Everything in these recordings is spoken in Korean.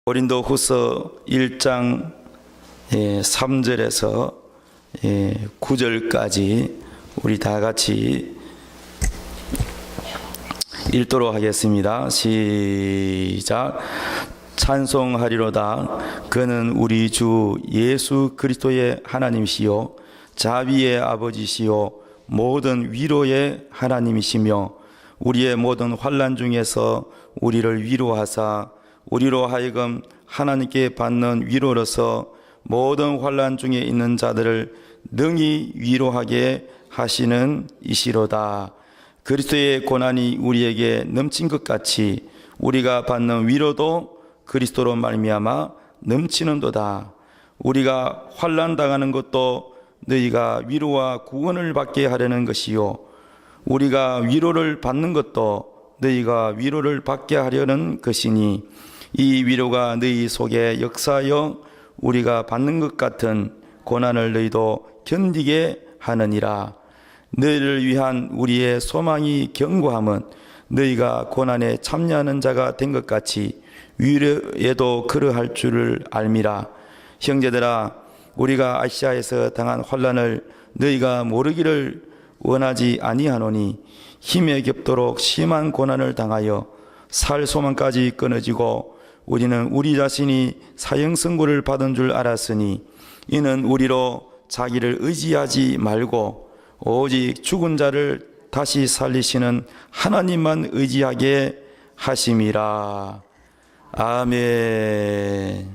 고린도후서 1장 3절에서 9절까지 우리 다 같이 읽도록 하겠습니다. 시작. 찬송하리로다. 그는 우리 주 예수 그리스도의 하나님이시요 자비의 아버지시요 모든 위로의 하나님이시며 우리의 모든 환난 중에서 우리를 위로하사 우리로 하여금 하나님께 받는 위로로서 모든 환난 중에 있는 자들을 능히 위로하게 하시는 이시로다. 그리스도의 고난이 우리에게 넘친 것 같이 우리가 받는 위로도 그리스도로 말미암아 넘치는도다. 우리가 환난 당하는 것도 너희가 위로와 구원을 받게 하려는 것이요 우리가 위로를 받는 것도 너희가 위로를 받게 하려는 것이니 이 위로가 너희 속에 역사하여 우리가 받는 것 같은 고난을 너희도 견디게 하느니라. 너희를 위한 우리의 소망이 견고함은 너희가 고난에 참여하는 자가 된 것 같이 위로에도 그러할 줄을 알미라. 형제들아, 우리가 아시아에서 당한 환난을 너희가 모르기를 원하지 아니하노니 힘에 겹도록 심한 고난을 당하여 살 소망까지 끊어지고 우리는 우리 자신이 사형 선고를 받은 줄 알았으니 이는 우리로 자기를 의지하지 말고 오직 죽은 자를 다시 살리시는 하나님만 의지하게 하심이라. 아멘.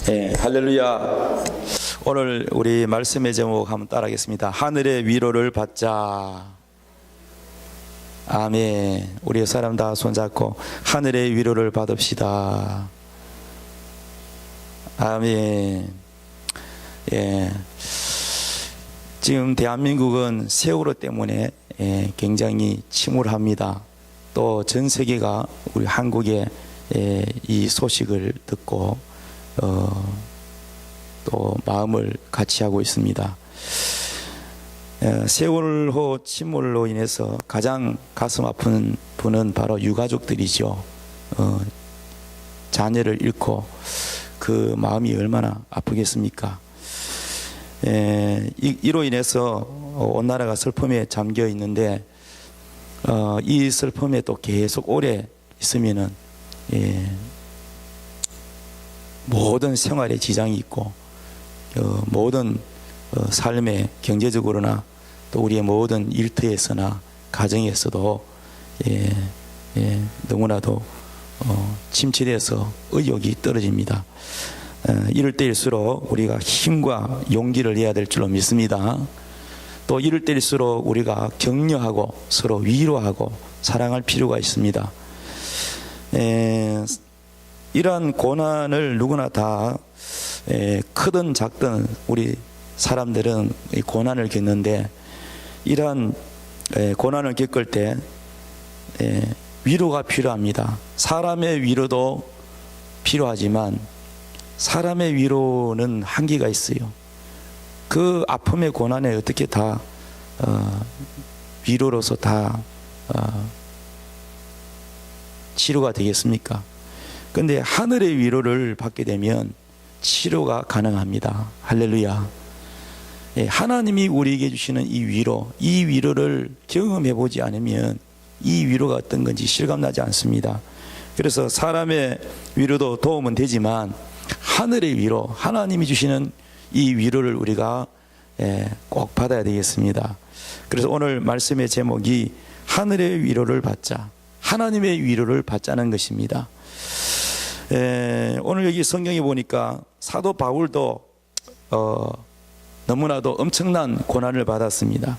네, 할렐루야. 오늘 우리 말씀의 제목 한번 따라하겠습니다. 하늘의 위로를 받자. 아멘. 우리 사람 다 손잡고 하늘의 위로를 받읍시다. 아멘. 예. 지금 대한민국은 세월호 때문에 굉장히 침울합니다. 또 전 세계가 우리 한국의 이 소식을 듣고 또 마음을 같이 하고 있습니다. 세월호 침몰로 인해서 가장 가슴 아픈 분은 바로 유가족들이죠. 자녀를 잃고 그 마음이 얼마나 아프겠습니까? 이로 인해서 온 나라가 슬픔에 잠겨 있는데 이 슬픔에 또 계속 오래 있으면은 모든 생활에 지장이 있고 모든 삶에 경제적으로나 또 우리의 모든 일터에서나 가정에서도 너무나도 침체돼서 의욕이 떨어집니다. 이럴 때일수록 우리가 힘과 용기를 내야 될 줄로 믿습니다. 또 이럴 때일수록 우리가 격려하고 서로 위로하고 사랑할 필요가 있습니다. 이러한 고난을 누구나 다 크든 작든 우리 사람들은 고난을 겪는데 이러한 고난을 겪을 때 위로가 필요합니다. 사람의 위로도 필요하지만 사람의 위로는 한계가 있어요. 그 아픔의 고난에 어떻게 다 위로로서 다 치료가 되겠습니까? 그런데 하늘의 위로를 받게 되면 치료가 가능합니다. 할렐루야. 하나님이 우리에게 주시는 이 위로를 경험해 보지 않으면 이 위로가 어떤 건지 실감나지 않습니다. 그래서 사람의 위로도 도움은 되지만 하늘의 위로, 하나님이 주시는 이 위로를 우리가 꼭 받아야 되겠습니다. 그래서 오늘 말씀의 제목이 하늘의 위로를 받자, 하나님의 위로를 받자는 것입니다. 오늘 여기 성경에 보니까 사도 바울도 너무나도 엄청난 고난을 받았습니다.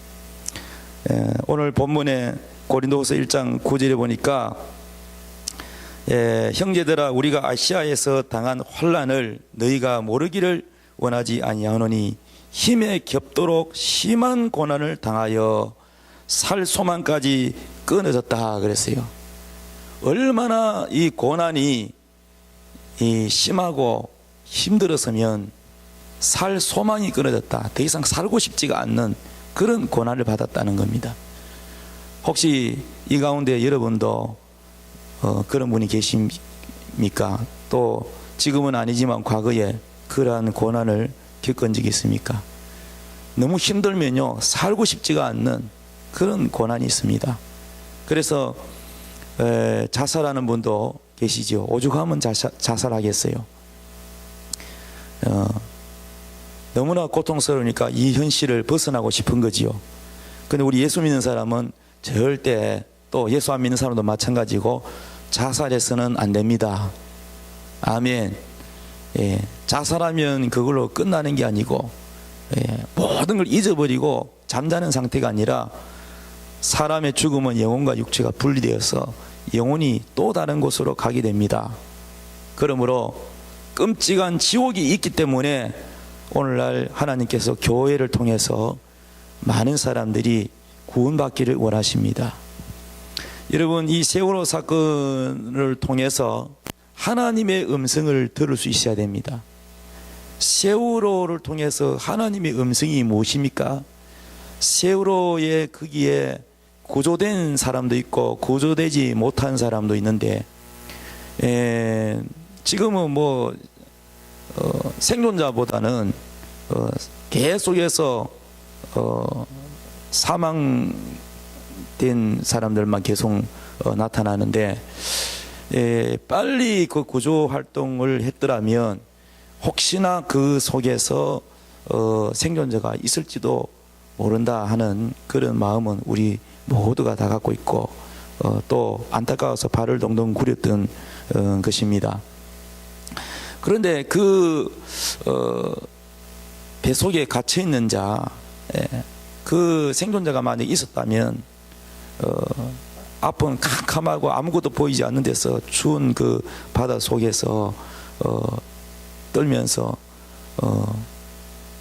오늘 본문에 고린도후서 1장 9절에 보니까 형제들아, 우리가 아시아에서 당한 환난을 너희가 모르기를 원하지 아니하노니 힘에 겹도록 심한 고난을 당하여 살 소망까지 끊어졌다 그랬어요. 얼마나 이 고난이 심하고 힘들었으면 살 소망이 끊어졌다, 더 이상 살고 싶지가 않는 그런 고난을 받았다는 겁니다. 혹시 이 가운데 여러분도 그런 분이 있습니까? 또 지금은 아니지만 과거에 그러한 고난을 겪은 적이 있습니까? 너무 힘들면요 살고 싶지가 않는 그런 고난이 있습니다. 그래서 자살하는 분도 계시죠. 오죽하면 자살하겠어요. 너무나 고통스러우니까 이 현실을 벗어나고 싶은 거지요. 근데 우리 예수 믿는 사람은 절대, 또 예수 안 믿는 사람도 마찬가지고, 자살해서는 안 됩니다. 아멘. 예, 자살하면 그걸로 끝나는 게 아니고, 모든 걸 잊어버리고 잠자는 상태가 아니라, 사람의 죽음은 영혼과 육체가 분리되어서 영혼이 또 다른 곳으로 가게 됩니다. 그러므로 끔찍한 지옥이 있기 때문에 오늘날 하나님께서 교회를 통해서 많은 사람들이 구원받기를 원하십니다. 여러분, 이 세월호 사건을 통해서 하나님의 음성을 들을 수 있어야 됩니다. 세월호를 통해서 하나님의 음성이 무엇입니까? 세월호의 거기에 구조된 사람도 있고 구조되지 못한 사람도 있는데, 지금은 뭐 생존자보다는 계속해서 사망된 사람들만 계속 나타나는데, 빨리 그 구조 활동을 했더라면 혹시나 그 속에서 생존자가 있을지도 모른다 하는 그런 마음은 우리 모두가 다 갖고 있고, 또 안타까워서 발을 동동 구렸던 것입니다. 그런데 그 배 속에 갇혀 있는 자, 그 생존자가 만약 있었다면 앞은 캄캄하고 아무것도 보이지 않는 데서 추운 그 바다 속에서 떨면서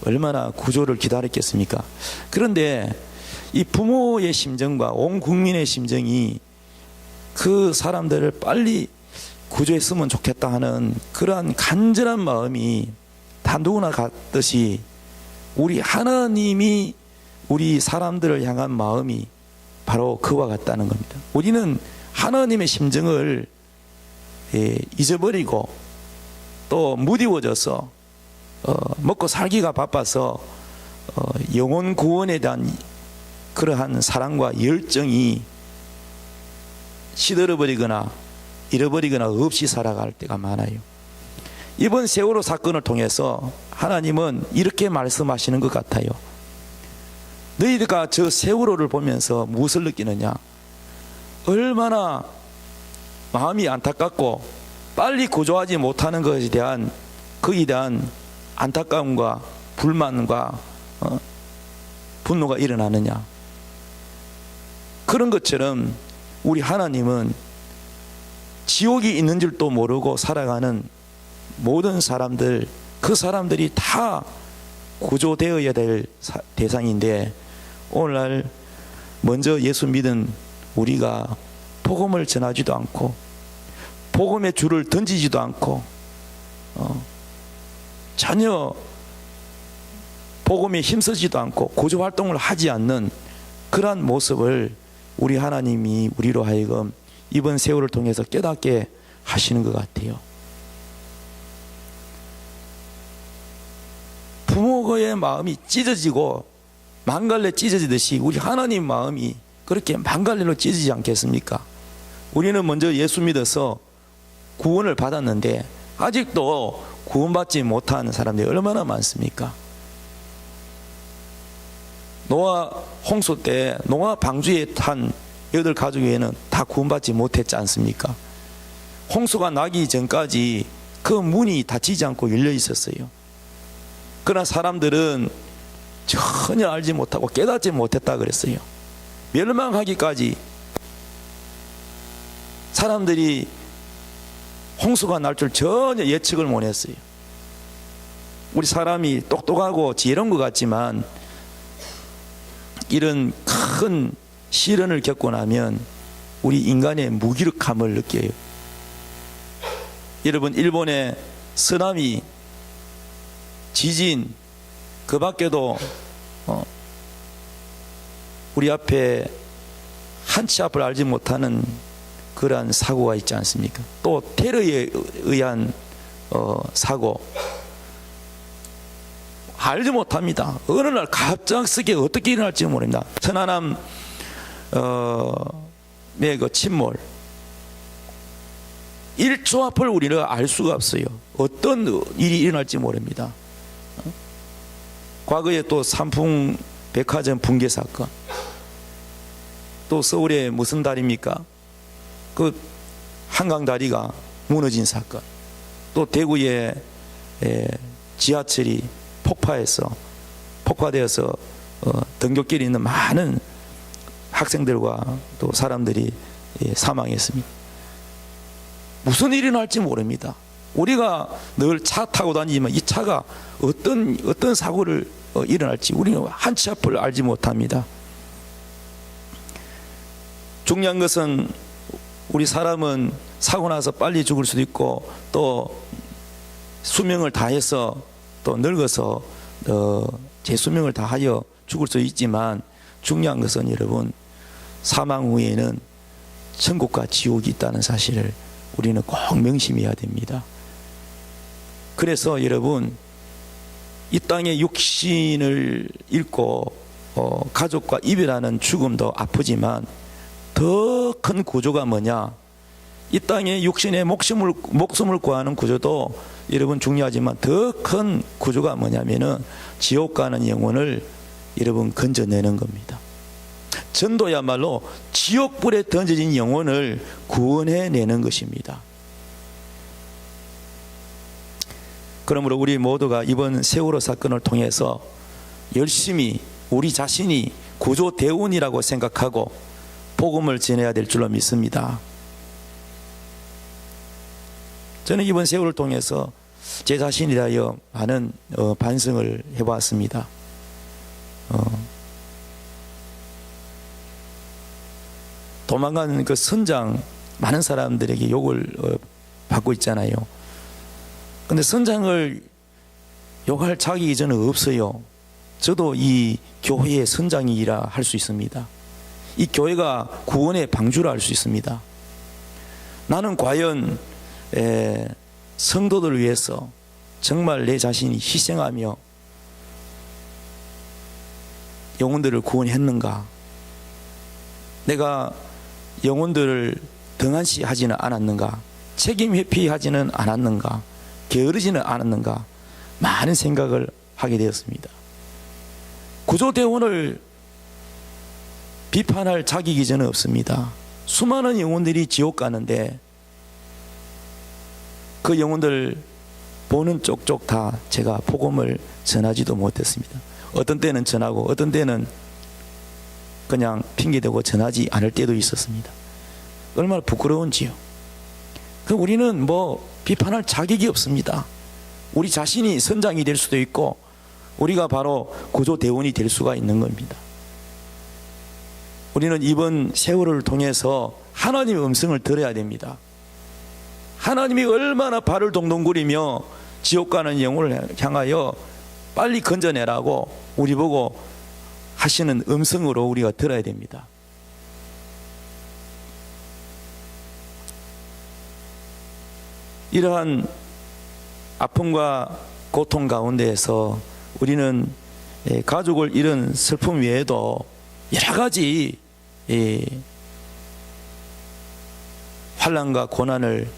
얼마나 구조를 기다렸겠습니까? 그런데 이 부모의 심정과 온 국민의 심정이 그 사람들을 빨리 구조했으면 좋겠다 하는 그러한 간절한 마음이 다 누구나 같듯이 우리 하나님이 우리 사람들을 향한 마음이 바로 그와 같다는 겁니다. 우리는 하나님의 심정을 잊어버리고 또 무디워져서 먹고 살기가 바빠서 영혼 구원에 대한 그러한 사랑과 열정이 시들어버리거나 잃어버리거나 없이 살아갈 때가 많아요. 이번 세월호 사건을 통해서 하나님은 이렇게 말씀하시는 것 같아요. 너희가 저 세월호를 보면서 무엇을 느끼느냐? 얼마나 마음이 안타깝고 빨리 구조하지 못하는 것에 대한 거기에 대한 안타까움과 불만과 분노가 일어나느냐? 그런 것처럼 우리 하나님은 지옥이 있는 줄도 모르고 살아가는 모든 사람들, 그 사람들이 다 구조되어야 될 대상인데, 오늘날 먼저 예수 믿은 우리가 복음을 전하지도 않고 복음의 줄을 던지지도 않고 전혀 복음에 힘쓰지도 않고 구조 활동을 하지 않는 그러한 모습을 우리 하나님이 우리로 하여금 이번 세월을 통해서 깨닫게 하시는 것 같아요. 부모의 마음이 찢어지고 망갈래 찢어지듯이 우리 하나님 마음이 그렇게 망갈래로 찢어지지 않겠습니까? 우리는 먼저 예수 믿어서 구원을 받았는데 아직도 구원받지 못한 사람들이 얼마나 많습니까? 노아 홍수 때 노아 방주에 탄 8가족에는 다 구원받지 못했지 않습니까? 홍수가 나기 전까지 그 문이 닫히지 않고 열려 있었어요. 그러나 사람들은 전혀 알지 못하고 깨닫지 못했다 그랬어요. 멸망하기까지 사람들이 홍수가 날 줄 전혀 예측을 못했어요. 우리 사람이 똑똑하고 지혜로운 것 같지만 이런 큰 시련을 겪고 나면 우리 인간의 무기력함을 느껴요. 여러분, 일본의 쓰나미, 지진, 그 밖에도 우리 앞에 한치 앞을 알지 못하는 그러한 사고가 있지 않습니까? 또 테러에 의한 사고, 알지 못합니다. 어느 날 갑작스럽게 어떻게 일어날지 모릅니다. 천안함 그 침몰, 1초 앞을 우리는 알 수가 없어요. 어떤 일이 일어날지 모릅니다. 과거에 또 삼풍 백화점 붕괴 사건, 또 서울에 무슨 다리입니까? 그 한강 다리가 무너진 사건, 또 대구에 지하철이 폭파되어서 등굣길에 있는 많은 학생들과 또 사람들이 사망했습니다. 무슨 일이 날지 모릅니다. 우리가 늘 차 타고 다니지만 이 차가 어떤 사고를 일어날지 우리는 한치 앞을 알지 못합니다. 중요한 것은 우리 사람은 사고 나서 빨리 죽을 수도 있고 또 수명을 다해서 또 늙어서 제 수명을 다하여 죽을 수 있지만 중요한 것은 여러분, 사망 후에는 천국과 지옥이 있다는 사실을 우리는 꼭 명심해야 됩니다. 그래서 여러분, 이 땅의 육신을 잃고 가족과 이별하는 죽음도 아프지만 더 큰 구조가 뭐냐? 이 땅의 육신의 목숨을 구하는 구조도 여러분 중요하지만 더 큰 구조가 뭐냐면은 지옥 가는 영혼을 여러분 건져내는 겁니다. 전도야말로 지옥불에 던져진 영혼을 구원해내는 것입니다. 그러므로 우리 모두가 이번 세월호 사건을 통해서 열심히 우리 자신이 구조대원이라고 생각하고 복음을 전해야 될 줄로 믿습니다. 저는 이번 세월을 통해서 제 자신에 대하여 많은 반성을 해보았습니다. 도망간 그 선장, 많은 사람들에게 욕을 받고 있잖아요. 근데 선장을 욕할 자격이 저는 없어요. 저도 이 교회의 선장이라 할 수 있습니다. 이 교회가 구원의 방주라 할 수 있습니다. 나는 과연 성도들을 위해서 정말 내 자신이 희생하며 영혼들을 구원했는가? 내가 영혼들을 등한시하지는 않았는가? 책임 회피하지는 않았는가? 게으르지는 않았는가? 많은 생각을 하게 되었습니다. 구조대원을 비판할 자격이 저는 없습니다. 수많은 영혼들이 지옥 가는데 그 영혼들 보는 쪽쪽 다 제가 복음을 전하지도 못했습니다. 어떤 때는 전하고 어떤 때는 그냥 핑계대고 전하지 않을 때도 있었습니다. 얼마나 부끄러운지요. 우리는 뭐 비판할 자격이 없습니다. 우리 자신이 선장이 될 수도 있고 우리가 바로 구조대원이 될 수가 있는 겁니다. 우리는 이번 세월을 통해서 하나님의 음성을 들어야 됩니다. 하나님이 얼마나 발을 동동구리며 지옥 가는 영혼을 향하여 빨리 건져내라고 우리 보고 하시는 음성으로 우리가 들어야 됩니다. 이러한 아픔과 고통 가운데에서 우리는 가족을 잃은 슬픔 외에도 여러 가지 환난과 고난을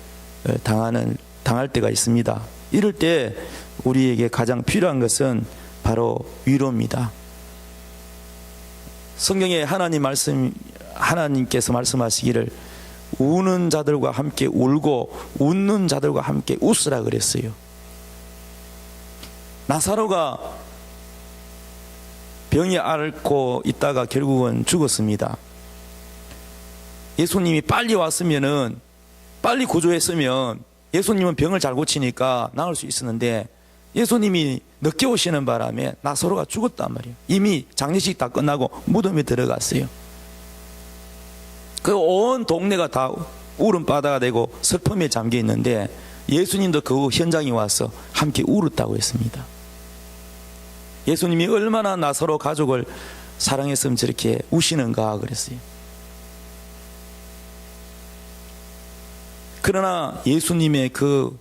당할 때가 있습니다. 이럴 때 우리에게 가장 필요한 것은 바로 위로입니다. 성경에 하나님께서 말씀하시기를 우는 자들과 함께 울고 웃는 자들과 함께 웃으라 그랬어요. 나사로가 병이 앓고 있다가 결국은 죽었습니다. 예수님이 빨리 왔으면은, 빨리 구조했으면 예수님은 병을 잘 고치니까 나을 수 있었는데 예수님이 늦게 오시는 바람에 나사로가 죽었단 말이에요. 이미 장례식 다 끝나고 무덤에 들어갔어요. 그 온 동네가 다 울음바다가 되고 슬픔에 잠겨 있는데 예수님도 그 현장에 와서 함께 울었다고 했습니다. 예수님이 얼마나 나사로 가족을 사랑했으면 저렇게 우시는가 그랬어요. 그러나 예수님의 그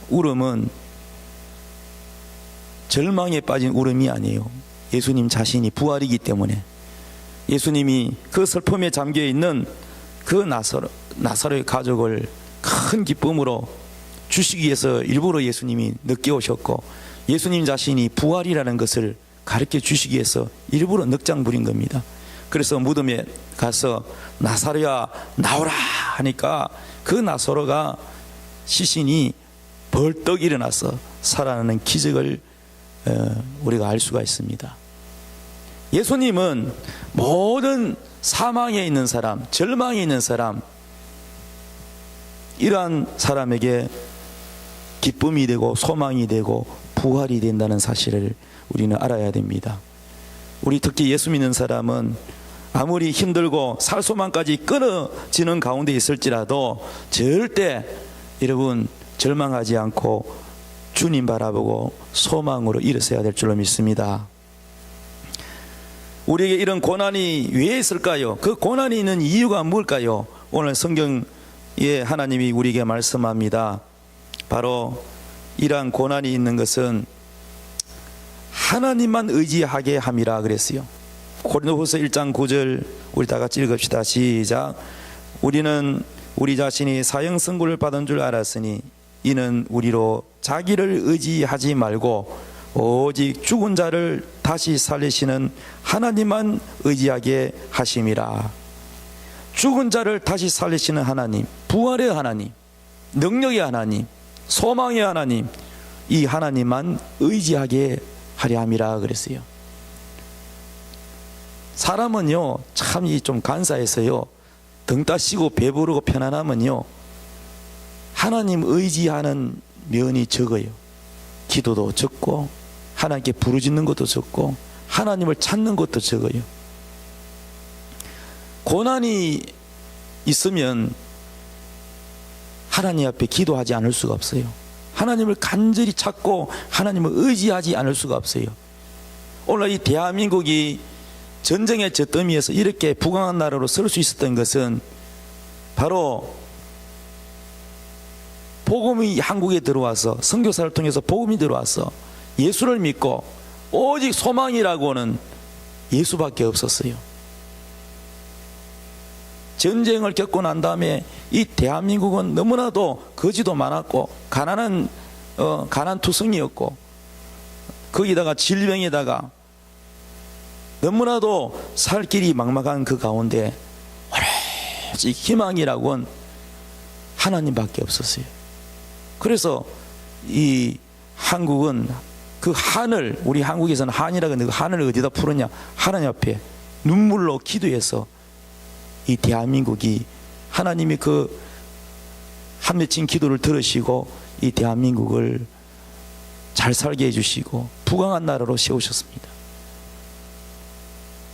울음은 절망에 빠진 울음이 아니에요. 예수님 자신이 부활이기 때문에, 예수님이 그 슬픔에 잠겨 있는 그 나사로의 가족을 큰 기쁨으로 주시기 위해서 일부러 예수님이 늦게 오셨고, 예수님 자신이 부활이라는 것을 가르쳐 주시기 위해서 일부러 늑장 부린 겁니다. 그래서 무덤에 가서 나사로야 나오라 하니까 그 나사로가 시신이 벌떡 일어나서 살아나는 기적을 우리가 알 수가 있습니다. 예수님은 모든 사망에 있는 사람, 절망에 있는 사람, 이러한 사람에게 기쁨이 되고 소망이 되고 부활이 된다는 사실을 우리는 알아야 됩니다. 우리 특히 예수 믿는 사람은 아무리 힘들고 살소망까지 끊어지는 가운데 있을지라도 절대 여러분 절망하지 않고 주님 바라보고 소망으로 일어서야 될 줄로 믿습니다. 우리에게 이런 고난이 왜 있을까요? 그 고난이 있는 이유가 뭘까요? 오늘 성경에 하나님이 우리에게 말씀합니다. 바로 이러한 고난이 있는 것은 하나님만 의지하게 함이라 그랬어요. 고린도후서 1장 9절 우리 다 같이 읽읍시다. 시작. 우리는 우리 자신이 사형 선고를 받은 줄 알았으니 이는 우리로 자기를 의지하지 말고 오직 죽은 자를 다시 살리시는 하나님만 의지하게 하심이라. 죽은 자를 다시 살리시는 하나님, 부활의 하나님, 능력의 하나님, 소망의 하나님, 이 하나님만 의지하게 하려 함이라 그랬어요. 사람은요 참 좀 간사해서요, 등 따시고 배부르고 편안하면요 하나님 의지하는 면이 적어요. 기도도 적고 하나님께 부르짖는 것도 적고 하나님을 찾는 것도 적어요. 고난이 있으면 하나님 앞에 기도하지 않을 수가 없어요. 하나님을 간절히 찾고 하나님을 의지하지 않을 수가 없어요. 오늘 이 대한민국이 전쟁의 잿더미에서 이렇게 부강한 나라로 설 수 있었던 것은 바로 복음이 한국에 들어와서, 선교사를 통해서 복음이 들어와서 예수를 믿고 오직 소망이라고는 예수밖에 없었어요. 전쟁을 겪고 난 다음에 이 대한민국은 너무나도 거지도 많았고 가난투성이었고 거기다가 질병에다가 너무나도 살 길이 막막한 그 가운데 오로지 희망이라고는 하나님밖에 없었어요. 그래서 이 한국은 그 한을, 우리 한국에서는 한이라고 하는데 그 한을 어디다 풀었냐? 하나님 앞에 눈물로 기도해서 이 대한민국이 하나님이 그 한 맺힌 기도를 들으시고 이 대한민국을 잘 살게 해주시고 부강한 나라로 세우셨습니다.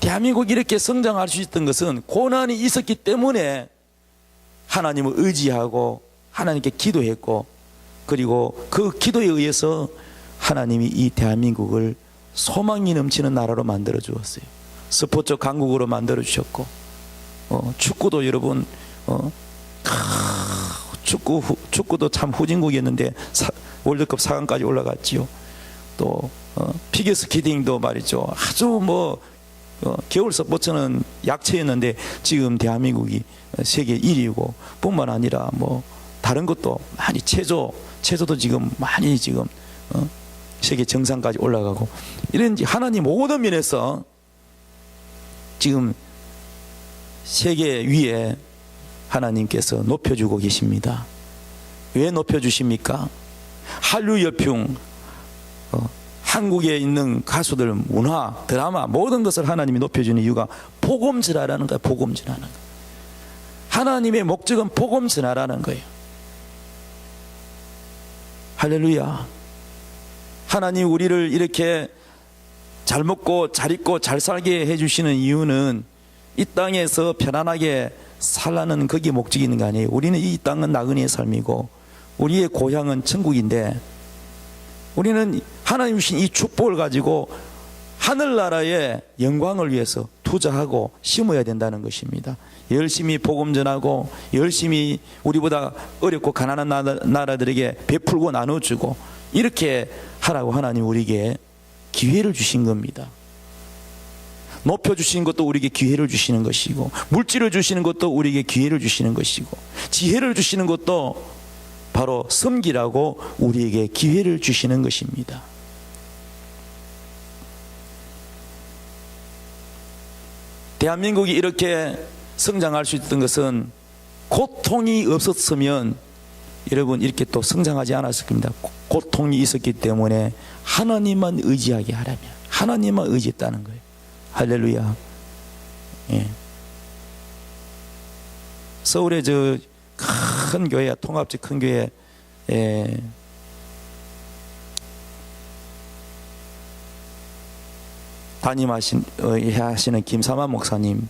대한민국이 이렇게 성장할 수 있었던 것은 고난이 있었기 때문에 하나님을 의지하고 하나님께 기도했고, 그리고 그 기도에 의해서 하나님이 이 대한민국을 소망이 넘치는 나라로 만들어 주었어요. 스포츠 강국으로 만들어 주셨고, 축구도 여러분 축구도 참 후진국이었는데 월드컵 4강까지 올라갔지요. 또 피겨스케이팅도 말이죠, 아주 겨울 스포츠는 약체였는데 지금 대한민국이 세계 1위고 뿐만 아니라 다른 것도 많이 체조도 지금 많이 지금 세계 정상까지 올라가고, 이런 하나님 모든 면에서 지금 세계 위에 하나님께서 높여주고 계십니다. 왜 높여주십니까? 한류 여풍, 한국에 있는 가수들, 문화, 드라마 모든 것을 하나님이 높여주는 이유가 복음 전하라는 거예요. 복음 전하는 거예요. 하나님의 목적은 복음 전하라는 거예요. 할렐루야. 하나님 우리를 이렇게 잘 먹고 잘 입고 잘 살게 해주시는 이유는 이 땅에서 편안하게 살라는 그게 목적이 있는 거 아니에요. 우리는 이 땅은 나그네의 삶이고 우리의 고향은 천국인데, 우리는 하나님 주신 이 축복을 가지고 하늘나라의 영광을 위해서 투자하고 심어야 된다는 것입니다. 열심히 복음 전하고 열심히 우리보다 어렵고 가난한 나라들에게 베풀고 나눠주고 이렇게 하라고 하나님 우리에게 기회를 주신 겁니다. 높여주신 것도 우리에게 기회를 주시는 것이고, 물질을 주시는 것도 우리에게 기회를 주시는 것이고, 지혜를 주시는 것도 바로 섬기라고 우리에게 기회를 주시는 것입니다. 대한민국이 이렇게 성장할 수 있던 것은 고통이 없었으면 여러분 이렇게 또 성장하지 않았을 겁니다. 고통이 있었기 때문에 하나님만 의지하게 하라면 하나님만 의지했다는 거예요. 할렐루야. 예. 서울의 저 큰 교회, 통합적 큰 교회, 하시는 김삼환 목사님,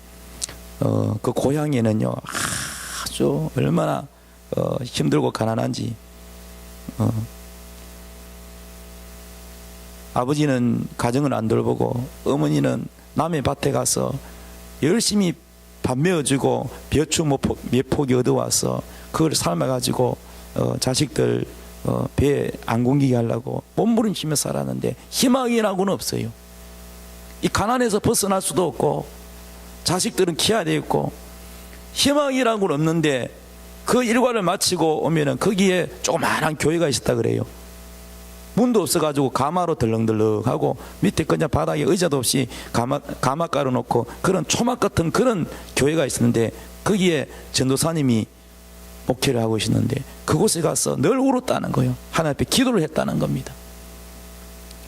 그 고향에는요 아주 얼마나 힘들고 가난한지, 아버지는 가정을 안 돌보고 어머니는 남의 밭에 가서 열심히 밥 메어주고 벼추 몇 포기 얻어와서 그걸 삶아가지고 자식들 배에 안 굶기게 하려고 몸부림치며 살았는데 희망이라고는 없어요. 이 가난에서 벗어날 수도 없고 자식들은 키워야 되겠고 희망이라고는 없는데, 그 일과를 마치고 오면은 거기에 조그마한 교회가 있었다 그래요. 문도 없어가지고 가마로 덜렁덜렁하고 밑에 그냥 바닥에 의자도 없이 가마 깔아놓고 그런 초막 같은 그런 교회가 있었는데, 거기에 전도사님이 목회를 하고 계시는데 그곳에 가서 늘 울었다는 거예요. 하나님 앞에 기도를 했다는 겁니다.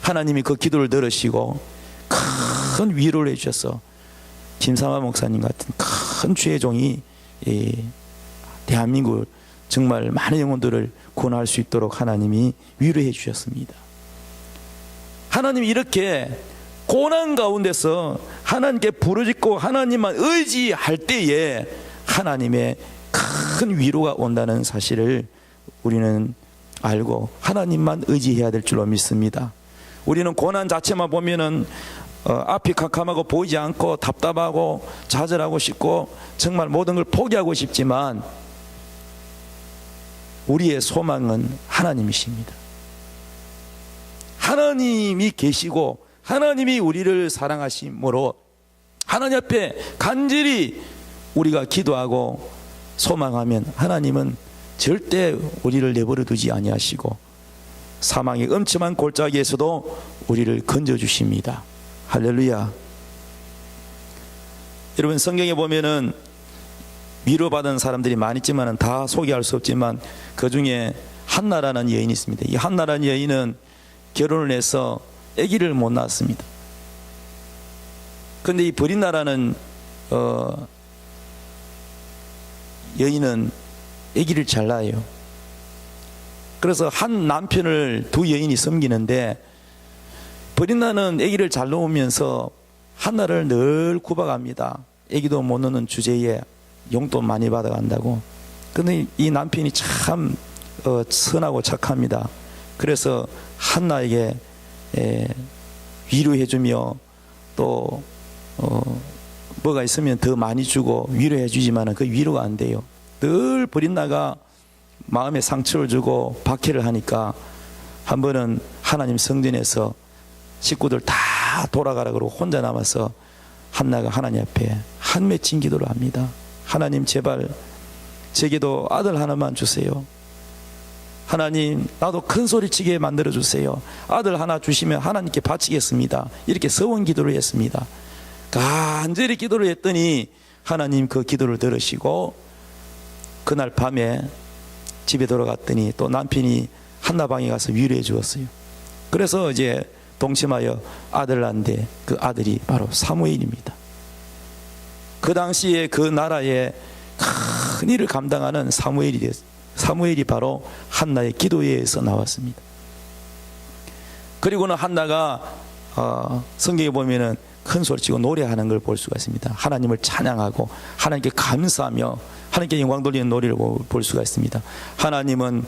하나님이 그 기도를 들으시고 큰 위로를 해주셔서 김삼환 목사님 같은 큰 주의 종이 대한민국 정말 많은 영혼들을 구원할 수 있도록 하나님이 위로해 주셨습니다. 하나님이 이렇게 고난 가운데서 하나님께 부르짖고 하나님만 의지할 때에 하나님의 큰 위로가 온다는 사실을 우리는 알고 하나님만 의지해야 될 줄로 믿습니다. 우리는 고난 자체만 보면은 앞이 캄캄하고 보이지 않고 답답하고 좌절하고 싶고 정말 모든 걸 포기하고 싶지만 우리의 소망은 하나님이십니다. 하나님이 계시고 하나님이 우리를 사랑하심으로 하나님 앞에 간절히 우리가 기도하고 소망하면 하나님은 절대 우리를 내버려 두지 아니하시고 사망의 엄청난 골짜기에서도 우리를 건져주십니다. 할렐루야. 여러분, 성경에 보면은 위로받은 사람들이 많이 있지만 다 소개할 수 없지만 그 중에 한나라는 여인이 있습니다. 이 한나라는 여인은 결혼을 해서 아기를 못 낳았습니다. 그런데 이 브린나라는 여인은 아기를 잘 낳아요. 그래서 한 남편을 두 여인이 섬기는데 브린나는 아기를 잘 놓으면서 한나를 늘 구박합니다. 아기도 못 놓는 주제에 용돈 많이 받아간다고. 근데 이 남편이 참 선하고 착합니다. 그래서 한나에게 위로해주며 또 뭐가 있으면 더 많이 주고 위로해주지만 그 위로가 안 돼요. 늘 브린나가 마음에 상처를 주고 박해를 하니까 한 번은 하나님 성전에서 식구들 다 돌아가라 그러고 혼자 남아서 한나가 하나님 앞에 한 맺힌 기도를 합니다. 하나님, 제발 제게도 아들 하나만 주세요. 하나님, 나도 큰 소리치게 만들어 주세요. 아들 하나 주시면 하나님께 바치겠습니다. 이렇게 서원 기도를 했습니다. 간절히 기도를 했더니 하나님 그 기도를 들으시고 그날 밤에 집에 돌아갔더니 또 남편이 한나 방에 가서 위로해 주었어요. 그래서 이제 동침하여 아들을 낳는데 그 아들이 바로 사무엘입니다. 그 당시에 그 나라의 큰 일을 감당하는 사무엘이 바로 한나의 기도에 의해서 나왔습니다. 그리고는 한나가 성경에 보면은 큰 소리치고 노래하는 걸 볼 수가 있습니다. 하나님을 찬양하고 하나님께 감사하며 하나님께 영광 돌리는 노래를 볼 수가 있습니다. 하나님은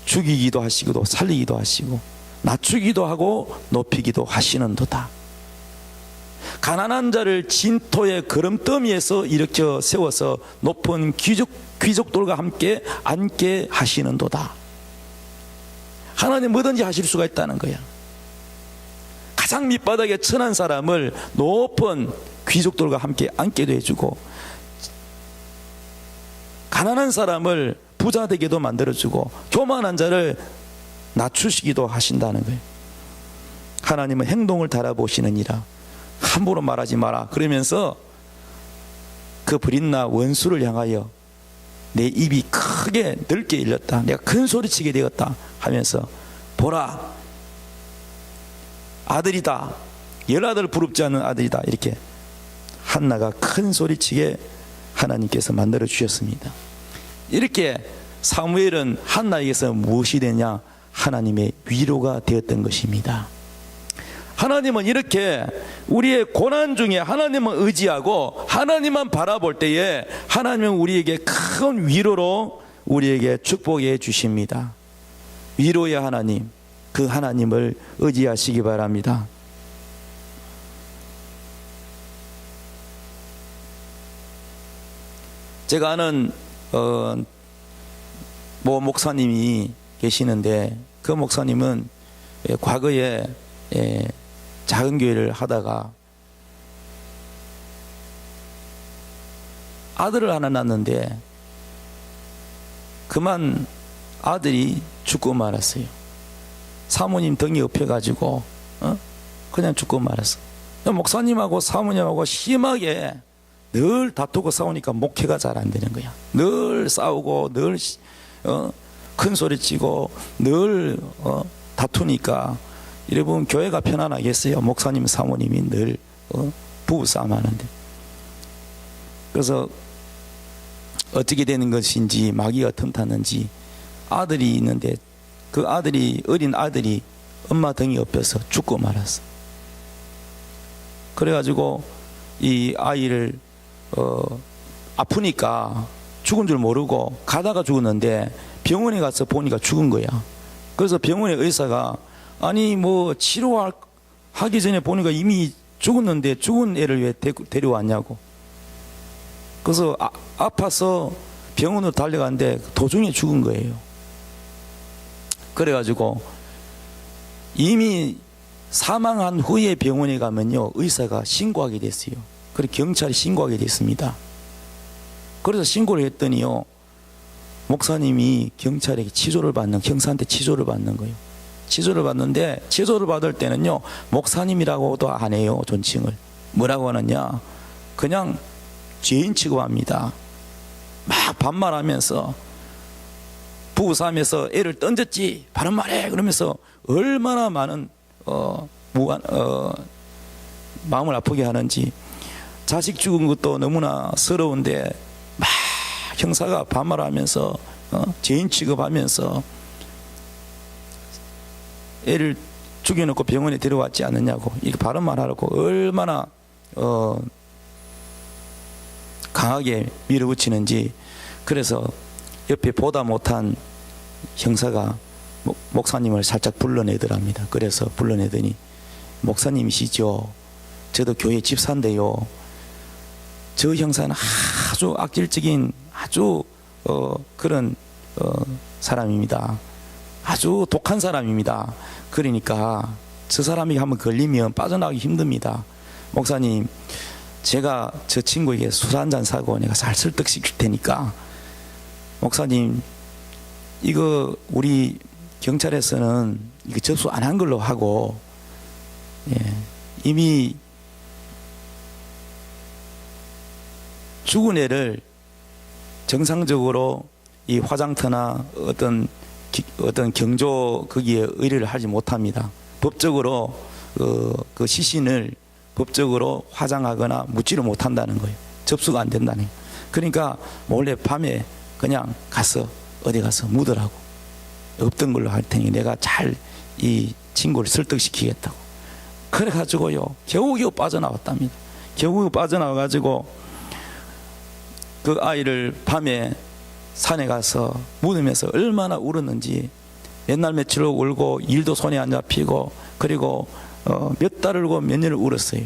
죽이기도 하시고 살리기도 하시고 낮추기도 하고 높이기도 하시는도다. 가난한 자를 진토의 거름더미에서 일으켜 세워서 높은 귀족들과 함께 앉게 하시는도다. 하나님 뭐든지 하실 수가 있다는 거야. 가장 밑바닥에 천한 사람을 높은 귀족들과 함께 앉게도 해주고, 가난한 사람을 부자 되게도 만들어주고, 교만한 자를 낮추시기도 하신다는 거예요. 하나님은 행동을 달아보시느니라. 함부로 말하지 마라. 그러면서 그 브릿나 원수를 향하여 내 입이 크게 넓게 열렸다, 내가 큰 소리치게 되었다 하면서, 보라, 아들이다, 열아들 부럽지 않은 아들이다, 이렇게 한나가 큰 소리치게 하나님께서 만들어 주셨습니다. 이렇게 사무엘은 한나에게서 무엇이 되냐? 하나님의 위로가 되었던 것입니다. 하나님은 이렇게 우리의 고난 중에 하나님을 의지하고 하나님만 바라볼 때에 하나님은 우리에게 큰 위로로 우리에게 축복해 주십니다. 위로의 하나님, 그 하나님을 의지하시기 바랍니다. 제가 아는 모 목사님이 계시는데, 그 목사님은 과거에 작은 교회를 하다가 아들을 하나 낳았는데 그만 아들이 죽고 말았어요. 사모님 등이 엎여가지고 그냥 죽고 말았어. 목사님하고 사모님하고 심하게 늘 다투고 싸우니까 목회가 잘 안 되는 거야. 늘 싸우고 늘 큰 소리치고 늘 다투니까 여러분, 교회가 편안하겠어요? 목사님 사모님이 늘 부부싸움 하는데. 그래서 어떻게 되는 것인지, 마귀가 틈탔는지 아들이 있는데 그 아들이, 어린 아들이 엄마 등이 엎여서 죽고 말았어. 그래가지고 이 아이를 아프니까 죽은 줄 모르고 가다가 죽었는데 병원에 가서 보니까 죽은 거야. 그래서 병원의 의사가, 아니 뭐 치료하기 전에 보니까 이미 죽었는데 죽은 애를 왜 데려왔냐고. 그래서 아파서 병원으로 달려갔는데 도중에 죽은 거예요. 그래가지고 이미 사망한 후에 병원에 가면요, 의사가 신고하게 됐어요. 그래서 경찰이 신고하게 됐습니다. 그래서 신고를 했더니요, 목사님이 경찰에게 치조를 받는, 형사한테 치조를 받는 거예요. 치조를 받는데, 치조를 받을 때는요, 목사님이라고도 안 해요. 존칭을 뭐라고 하느냐, 그냥 죄인 취급합니다. 막 반말하면서, 부부싸움에서 애를 던졌지 바른 말해 그러면서 얼마나 많은 마음을 아프게 하는지. 자식 죽은 것도 너무나 서러운데 막 형사가 반말하면서 죄인 취급하면서 애를 죽여놓고 병원에 데려왔지 않느냐고 이렇게 바른 말하라고 얼마나 강하게 밀어붙이는지. 그래서 옆에 보다 못한 형사가 목사님을 살짝 불러내더랍니다. 그래서 불러내더니, 목사님이시죠? 저도 교회 집사인데요, 저 형사는 아주 악질적인 아주 그런 사람입니다. 아주 독한 사람입니다. 그러니까 저 사람이 한번 걸리면 빠져나가기 힘듭니다. 목사님, 제가 저 친구에게 술 한잔 사고 내가 잘 설득시킬 테니까 목사님, 이거 우리 경찰에서는 이거 접수 안 한 걸로 하고, 이미 죽은 애를 정상적으로 이 화장터나 어떤 경조 거기에 의뢰를 하지 못합니다. 법적으로 그 시신을 법적으로 화장하거나 묻지를 못한다는 거예요. 접수가 안 된다는 거예요. 그러니까 몰래 밤에 그냥 가서 어디 가서 묻으라고, 없던 걸로 할 테니 내가 잘 이 친구를 설득시키겠다고. 그래가지고요, 겨우겨우 빠져나왔답니다. 겨우 빠져나와가지고 그 아이를 밤에 산에 가서 묻으면서 얼마나 울었는지, 옛날 며칠 울고 일도 손에 안 잡히고, 그리고 몇 달을 울고 몇 년을 울었어요.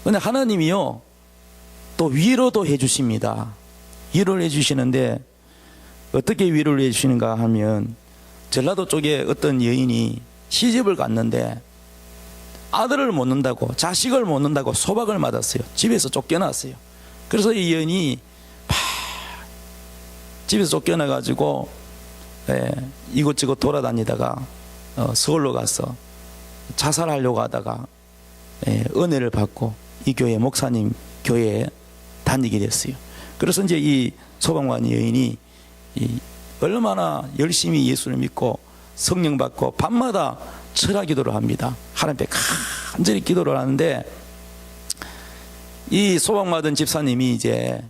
근데 하나님이요 또 위로도 해주십니다. 위로를 해주시는데 어떻게 위로를 해주시는가 하면, 전라도 쪽에 어떤 여인이 시집을 갔는데 아들을 못 낳는다고, 자식을 못 낳는다고 소박을 맞았어요. 집에서 쫓겨났어요. 그래서 이 여인이 집에서 쫓겨나가지고 이곳저곳 돌아다니다가 서울로 가서 자살하려고 하다가 은혜를 받고 이 교회 목사님 교회에 다니게 됐어요. 그래서 이제 이 소방관 여인이 얼마나 열심히 예수를 믿고 성령 받고 밤마다 철야 기도를 합니다. 하나님 앞에 간절히 기도를 하는데, 이 소방받은 집사님이 이제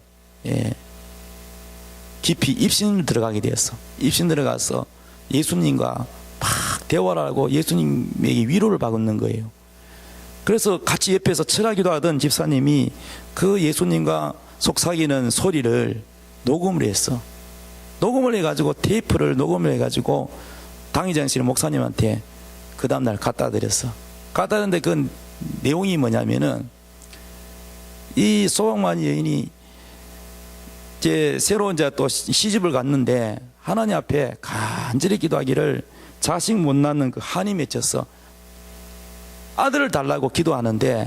깊이 입신 들어가게 되었어. 입신 들어가서 예수님과 막 대화를 하고 예수님에게 위로를 받는 거예요. 그래서 같이 옆에서 철야 기도하던 집사님이 그 예수님과 속삭이는 소리를 녹음을 했어. 녹음을 해가지고 테이프를 녹음을 해가지고 당의장실 목사님한테 그 다음날 갖다 드렸어. 갖다 드렸는데 그 내용이 뭐냐면은, 이 소방관 여인이 이제 새로 이제 또 시집을 갔는데 하나님 앞에 간절히 기도하기를 자식 못 낳는 그 한이 맺혔어. 아들을 달라고 기도하는데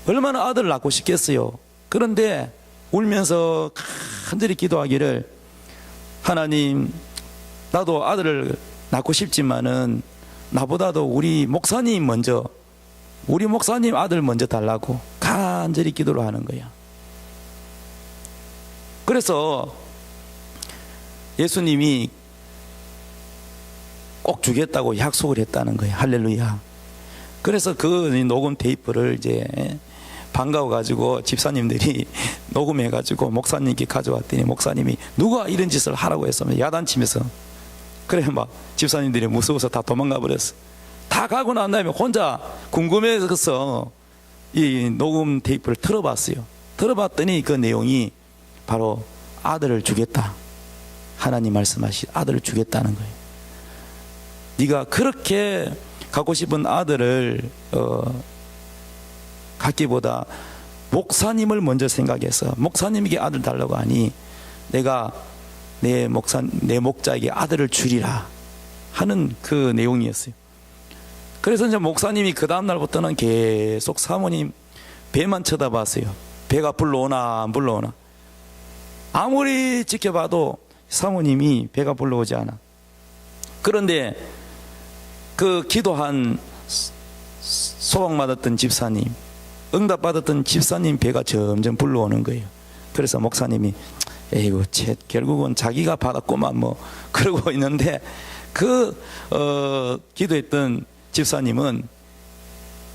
얼마나 아들을 낳고 싶겠어요. 그런데 울면서 간절히 기도하기를, 하나님, 나도 아들을 낳고 싶지만은 나보다도 우리 목사님 아들 먼저 달라고 간절히 기도를 하는 거야. 그래서 예수님이 꼭 주겠다고 약속을 했다는 거예요. 할렐루야. 그래서 그 녹음 테이프를 이제 반가워가지고 집사님들이 녹음해가지고 목사님께 가져왔더니, 목사님이 누가 이런 짓을 하라고 했으면 야단치면서, 그래 막 집사님들이 무서워서 다 도망가 버렸어. 다 가고 난 다음에 혼자 궁금해서 이 녹음 테이프를 틀어봤어요. 들어봤더니 그 내용이 바로 아들을 주겠다, 하나님 말씀하신 아들을 주겠다는 거예요. 네가 그렇게 갖고 싶은 아들을 갖기보다 목사님을 먼저 생각해서 목사님에게 아들 달라고 하니 내가 내 목자에게 아들을 주리라 하는 그 내용이었어요. 그래서 이제 목사님이 그 다음날부터는 계속 사모님 배만 쳐다봤어요. 배가 불러오나 안 불러오나. 아무리 지켜봐도 사모님이 배가 불러오지 않아. 그런데 그 기도한 소망받았던 집사님, 응답받았던 집사님 배가 점점 불러오는 거예요. 그래서 목사님이 에이구, 결국은 자기가 받았구만 뭐 그러고 있는데, 기도했던 집사님은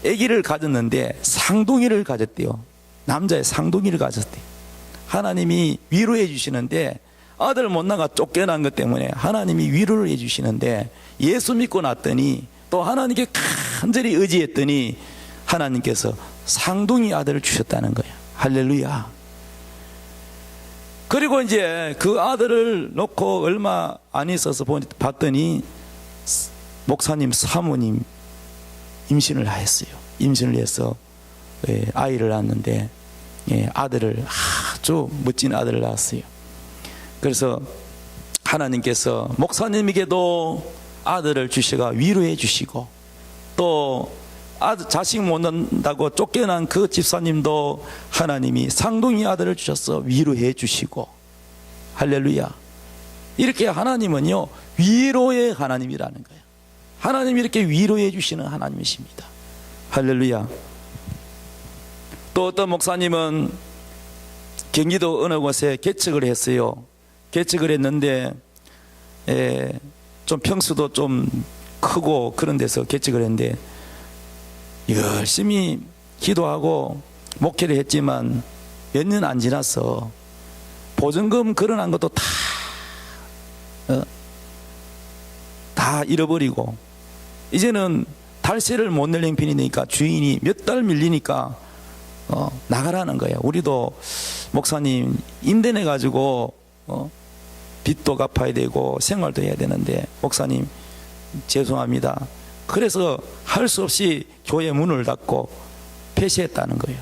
아기를 가졌는데 상둥이를 가졌대요. 남자의 상둥이를 가졌대요. 하나님이 위로해 주시는데, 아들 못 낳아 쫓겨난 것 때문에 하나님이 위로를 해 주시는데, 예수 믿고 났더니 또 하나님께 간절히 의지했더니 하나님께서 상둥이 아들을 주셨다는 거예요. 할렐루야. 그리고 이제 그 아들을 놓고 얼마 안 있어서 봤더니 목사님 사모님 임신을 했어요. 임신을 해서 아이를 낳았는데 아들을, 아주 멋진 아들을 낳았어요. 그래서 하나님께서 목사님에게도 아들을 주시가 위로해 주시고, 또 자식 못 낳는다고 쫓겨난 그 집사님도 하나님이 상둥이 아들을 주셔서 위로해 주시고, 할렐루야. 이렇게 하나님은요 위로의 하나님이라는 거예요. 하나님이 이렇게 위로해 주시는 하나님이십니다. 할렐루야. 또 어떤 목사님은 경기도 어느 곳에 개척을 했어요. 개척을 했는데 좀 평수도 좀 크고 그런 데서 개척을 했는데, 열심히 기도하고 목회를 했지만 몇 년 안 지났어 보증금 걸어놓은 것도 다 잃어버리고, 이제는 달세를 못 낼 형편이니까 주인이 몇 달 밀리니까 나가라는 거예요. 우리도 목사님 임대 내 가지고 빚도 갚아야 되고 생활도 해야 되는데 목사님 죄송합니다. 그래서 할 수 없이 교회 문을 닫고 폐쇄했다는 거예요.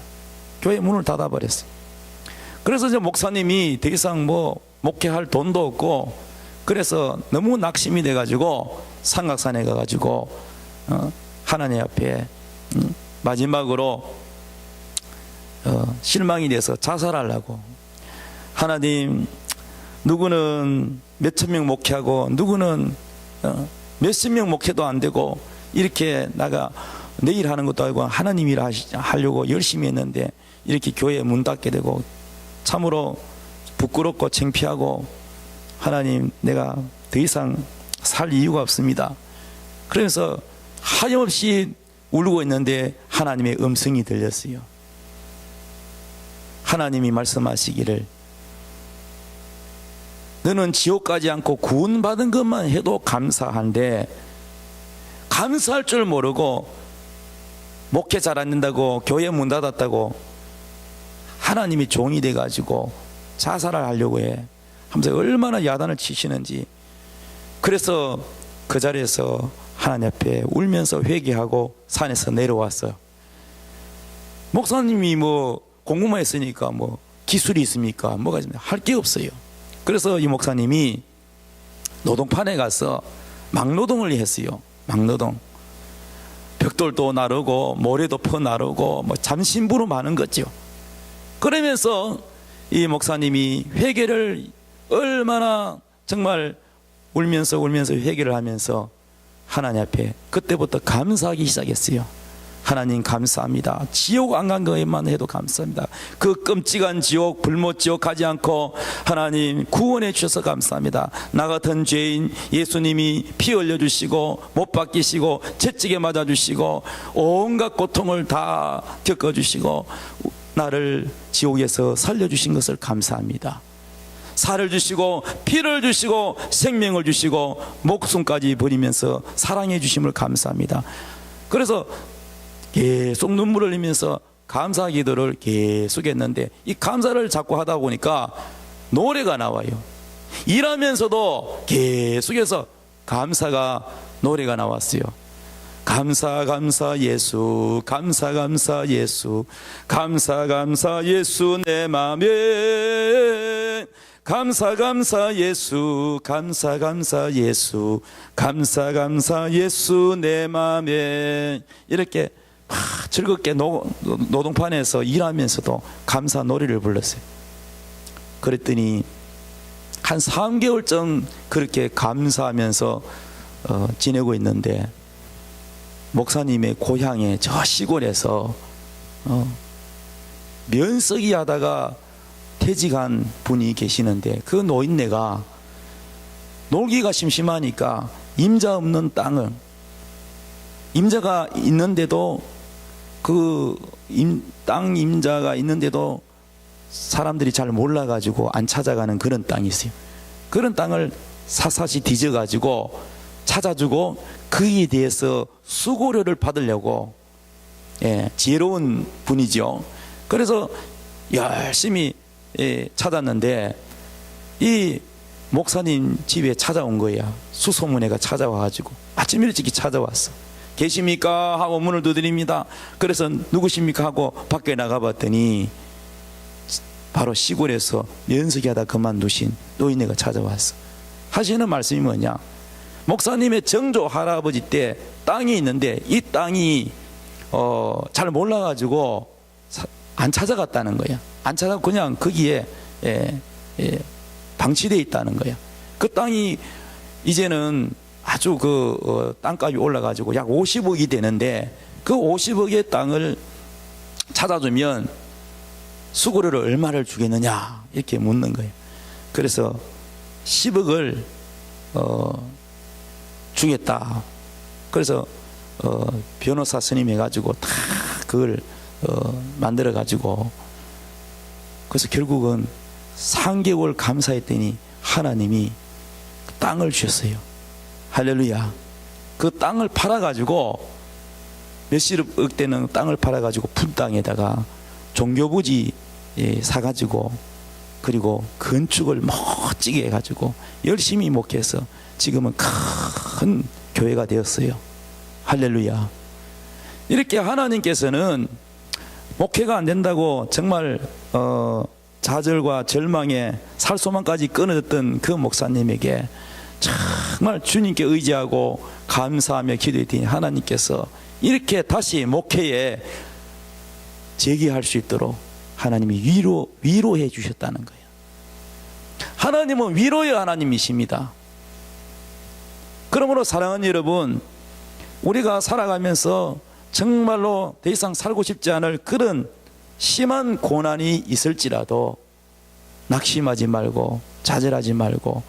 교회 문을 닫아버렸어요. 그래서 이제 목사님이 더 이상 뭐 목회할 돈도 없고, 그래서 너무 낙심이 돼가지고 삼각산에 가가지고 하나님 앞에 마지막으로 실망이 돼서 자살하려고, 하나님, 누구는 몇천 명 목회하고 누구는 몇십 명 목회도 안 되고, 이렇게 나가 내일 하는 것도 아니고 하나님이라 하려고 열심히 했는데 이렇게 교회 문 닫게 되고 참으로 부끄럽고 창피하고, 하나님, 내가 더 이상 살 이유가 없습니다. 그래서 하염없이 울고 있는데 하나님의 음성이 들렸어요. 하나님이 말씀하시기를, 너는 지옥 가지 않고 구원받은 것만 해도 감사한데, 감사할 줄 모르고 목회 잘 안 된다고 교회 문 닫았다고 하나님이 종이 돼가지고 자살을 하려고 해 하면서 얼마나 야단을 치시는지. 그래서 그 자리에서 하나님 앞에 울면서 회개하고 산에서 내려왔어요. 목사님이 뭐 공부만 했으니까 뭐 기술이 있습니까? 뭐가 할 게 없어요. 그래서 이 목사님이 노동판에 가서 막노동을 했어요. 막노동. 벽돌도 나르고 모래도 퍼 나르고 뭐 잠심부로 많은 거죠. 그러면서 이 목사님이 회개를 얼마나 정말 울면서 회개를 하면서 하나님 앞에 그때부터 감사하기 시작했어요. 하나님 감사합니다. 지옥 안 간 것만 해도 감사합니다. 그 끔찍한 지옥, 불못 지옥 가지 않고 하나님 구원해 주셔서 감사합니다. 나 같은 죄인 예수님이 피 흘려주시고 못 박히시고 채찍에 맞아주시고 온갖 고통을 다 겪어주시고 나를 지옥에서 살려주신 것을 감사합니다. 살을 주시고 피를 주시고 생명을 주시고 목숨까지 버리면서 사랑해 주심을 감사합니다. 그래서 계속 눈물을 흘리면서 감사 기도를 계속 했는데, 이 감사를 자꾸 하다 보니까 노래가 나와요. 일하면서도 계속해서 감사가 노래가 나왔어요. 감사 감사 예수, 감사 감사 예수, 감사 감사 예수 내 맘에, 감사 감사 예수, 감사 감사 예수, 감사 감사 예수 내 맘에, 이렇게 즐겁게 노동판에서 일하면서도 감사 노래를 불렀어요. 그랬더니 한 3개월쯤 그렇게 감사하면서 지내고 있는데, 목사님의 고향에 저 시골에서 면석이 하다가 퇴직한 분이 계시는데, 그 노인네가 놀기가 심심하니까 임자 없는 땅을, 임자가 있는데도 그 땅 임자가 있는데도 사람들이 잘 몰라가지고 안 찾아가는 그런 땅이 있어요. 그런 땅을 샅샅이 뒤져가지고 찾아주고 그에 대해서 수고료를 받으려고, 지혜로운 분이죠. 그래서 열심히 찾았는데 이 목사님 집에 찾아온 거야. 수소문회가 찾아와가지고 아침 일찍이 찾아왔어. 계십니까? 하고 문을 두드립니다. 그래서 누구십니까? 하고 밖에 나가봤더니 바로 시골에서 면석이 하다 그만두신 노인네가 찾아왔어. 하시는 말씀이 뭐냐? 목사님의 정조 할아버지 때 땅이 있는데 이 땅이 잘 몰라가지고 안 찾아갔다는 거야. 안 찾아 그냥 거기에 방치되어 있다는 거야. 그 땅이 이제는 아주 땅값이 올라가지고 약 50억이 되는데, 그 50억의 땅을 찾아주면 수고료를 얼마를 주겠느냐 이렇게 묻는 거예요. 그래서 10억을 주겠다. 그래서 변호사 선임해가지고 다 그걸 만들어가지고, 그래서 결국은 3개월 감사했더니 하나님이 땅을 주셨어요. 할렐루야. 그 땅을 팔아가지고 몇십억 되는 땅을 팔아가지고 분 땅에다가 종교부지 사가지고, 그리고 건축을 멋지게 해가지고 열심히 목회해서 지금은 큰 교회가 되었어요. 할렐루야. 이렇게 하나님께서는 목회가 안 된다고 정말 좌절과 절망에 살소망까지 끊어졌던 그 목사님에게 정말 주님께 의지하고 감사하며 기도했더니 하나님께서 이렇게 다시 목회에 재기할 수 있도록 하나님이 위로해 주셨다는 거예요. 하나님은 위로의 하나님이십니다. 그러므로 사랑하는 여러분, 우리가 살아가면서 정말로 더 이상 살고 싶지 않을 그런 심한 고난이 있을지라도 낙심하지 말고 좌절하지 말고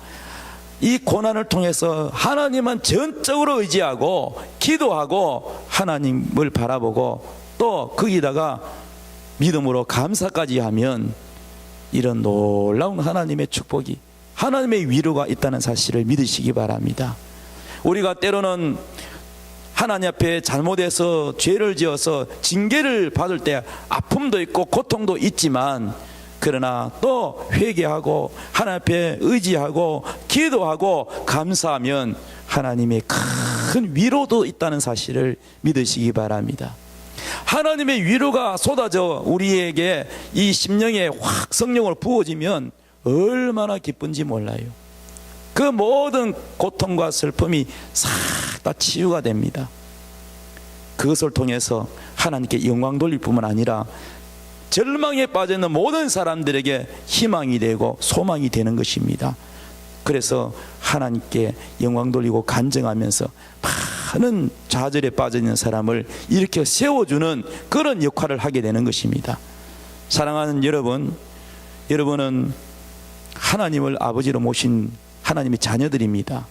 이 고난을 통해서 하나님만 전적으로 의지하고 기도하고 하나님을 바라보고 또 거기다가 믿음으로 감사까지 하면 이런 놀라운 하나님의 축복이, 하나님의 위로가 있다는 사실을 믿으시기 바랍니다. 우리가 때로는 하나님 앞에 잘못해서 죄를 지어서 징계를 받을 때 아픔도 있고 고통도 있지만, 그러나 또 회개하고 하나님 앞에 의지하고 기도하고 감사하면 하나님의 큰 위로도 있다는 사실을 믿으시기 바랍니다. 하나님의 위로가 쏟아져 우리에게 이 심령에 확 성령을 부어지면 얼마나 기쁜지 몰라요. 그 모든 고통과 슬픔이 싹 다 치유가 됩니다. 그것을 통해서 하나님께 영광 돌릴 뿐만 아니라 절망에 빠져있는 모든 사람들에게 희망이 되고 소망이 되는 것입니다. 그래서 하나님께 영광 돌리고 간증하면서 많은 좌절에 빠져있는 사람을 일으켜 세워주는 그런 역할을 하게 되는 것입니다. 사랑하는 여러분, 여러분은 하나님을 아버지로 모신 하나님의 자녀들입니다.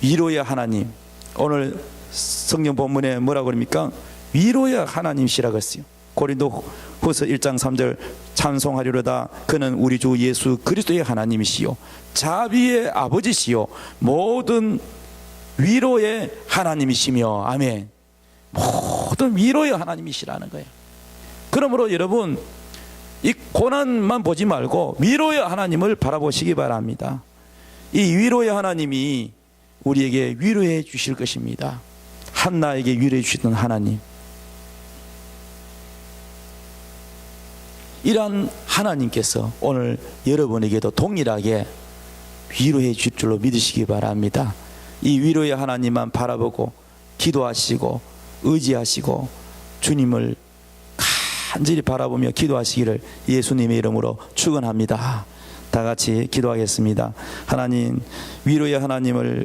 위로의 하나님, 오늘 성경 본문에 뭐라고 그럽니까? 위로의 하나님이시라고 했어요. 고린도후서 1장 3절 찬송하리로다 그는 우리 주 예수 그리스도의 하나님이시요 자비의 아버지시요 모든 위로의 하나님이시며, 아멘. 모든 위로의 하나님이시라는 거예요. 그러므로 여러분, 이 고난만 보지 말고 위로의 하나님을 바라보시기 바랍니다. 이 위로의 하나님이 우리에게 위로해 주실 것입니다. 한나에게 위로해 주시던 하나님, 이러한 하나님께서 오늘 여러분에게도 동일하게 위로해 줄 줄로 믿으시기 바랍니다. 이 위로의 하나님만 바라보고 기도하시고 의지하시고 주님을 간절히 바라보며 기도하시기를 예수님의 이름으로 축원합니다. 다 같이 기도하겠습니다. 하나님, 위로의 하나님을